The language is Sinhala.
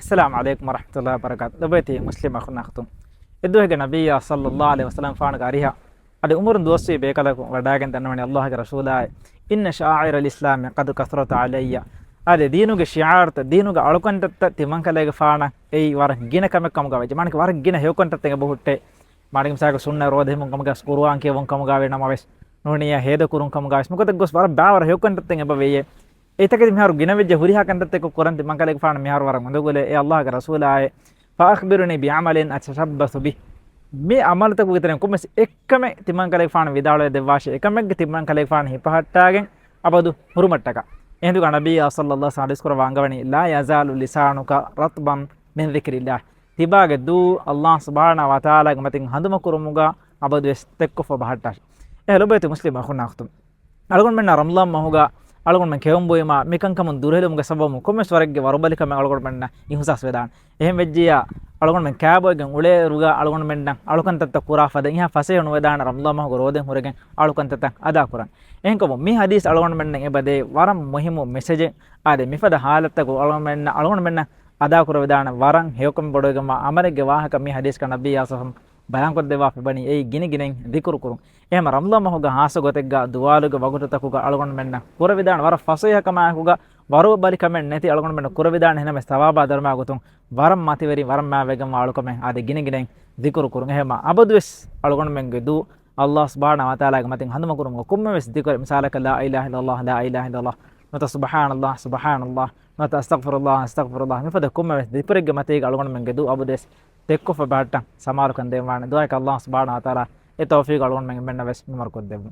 السلام عليكم ورحمة الله وبركاته. لبيتي مسلم أخونا أختم. إدوه النبي صلى الله عليه وسلم فانك أريها. أدي أمور دوسي بيكالك وداعن تنمني الله كرسوله. إن شعائر الإسلام قد كثرت علي. أدي دينوك شعار دينوك ألوكن تتمن كلاك فانا. أي وارك جينا كم كم قاوي. جمانك وارك جينا هيوكن تتنگ بهوتة. مارك مساك سنة روده من كم كاس قرآن كي ون كم قاوي نماويس. نونيا هيدا كورون كم قاويس. مكو تقص وارك باور هيوكن تتنگ بويه. ඒතකදී මිහාරු ගෙනවෙජ්ජ හුරිහා කන්දත් එක්ක කොරන්ති මං කලේක ෆාන මිහාරු වරන් හොඳගොල ඒ අල්ලාහගේ රසූලාය ෆාඛ්බිරුනි බිඅමලින් අතශබ්බසු බි මේ අමලතක විතරෙන් කොමස් එක්කම තිමං කලේක ෆාන විදාලේ දෙවාෂේ එකමෙක් තිමං කලේක ෆාන හිපහට්ටාගෙන් අබදු හුරුමට්ටක එහෙදු නබිය සල්ලල්ලාහු අලයිහි වසල්ලම් වංගවණි ලා යසාලු ලිසානුක රත්බම් මින් දික්රිල්ලාහ් තිබාගේ දු අල්ලාහ් සුබ්හානහු වතාලාගේ මතින් හඳුම කුරුමුගා අබදු එස්තෙක්කො ෆබහට්ටා ඒ ලොබේතු මුස්ලිම් අඛුන් අඛතුම් අලගොන් මෙන්න රම්ලාම් මහුගා අලගොන් මං කෙවම් බොයමා මිකංකම දුරහෙලුම්ගේ සබමු කොමස් වරක්ගේ වරබලිකම අලගොන් මෙන්න ඉහුසස් වේදාන එහෙම වෙජ්ජියා අලගොන් මෙන් කෑබෝගෙන් උලේ රුගා අලගොන් මෙන්න අලුකන් තත්ත කුරා ෆද ඉහා ෆසේ හොන වේදාන රම්ලා මහුග රෝදෙන් හොරගෙන් අලුකන් තත්ත අදා කුරන් එහෙන්කම මේ හදීස් අලගොන් මෙන්න එබදේ වරම් මුහිමු මෙසේජ් ආදේ මිෆද හාලත්තක අලගොන් මෙන්න අදා කුර වේදාන වරන් හේකම් බොඩෝගම අමරගේ ವಾಹಕ මේ හදීස් කන නබී ආසහම් බයන් කොට දෙවා පබනි ඒ ගිනි ගිනෙන් දිකුරු කුරුන් එහෙම රම්ලා මහුග හාස ගොතෙක්ගා දුවාලුග වගුටතකුග අලගොන් මෙන්න කුර විදාන වර ෆසයකමකුග වරව බලි කමෙන් නැති අලගොන් මෙන්න කුර විදාන එහෙම සවාබා ධර්මා ගොතුන් වරම් මතිවරි වරම් මා වේගම අලුකම ආද ගිනි ගිනෙන් දිකුරු කුරුන් එහෙම අබදුස් අලගොන් මෙන්ගේ දු අල්ලාහ් සුබ්හානහු වතාලාගේ මතින් හඳුම කුරුන් කොම්ම වෙස් දිකුර මිසාලක ලා ඉලාහා ඉල්ලල්ලාහ් ලා ඉලාහා ඉල්ලල්ලාහ් නත සුබ්හානල්ලාහ් සුබ්හානල්ලාහ් නත අස්තග්ෆිරුල්ලාහ් අස්තග්ෆිරුල්ලාහ් මිෆද කොම්ම වෙස් දිපරෙග්ගේ මතේ අලගොන් මෙන්ගේ දු අබදුස් ತೆಕ್ಕು ಫಬಾಟ ಸಮಾರು ಕಂದೇವಾಣ ದುಆಕ ಅಲ್ಲಾಹ್ ಸುಬ್ಹಾನಹು ವ ತಆಲಾ ಎ ತೌಫೀಕ್ ಅಳಗೊಂಡ ಮಂಗೆ ಬೆನ್ನ ವೆಸ್ ಮರ್ಕೊದ್ದೇವು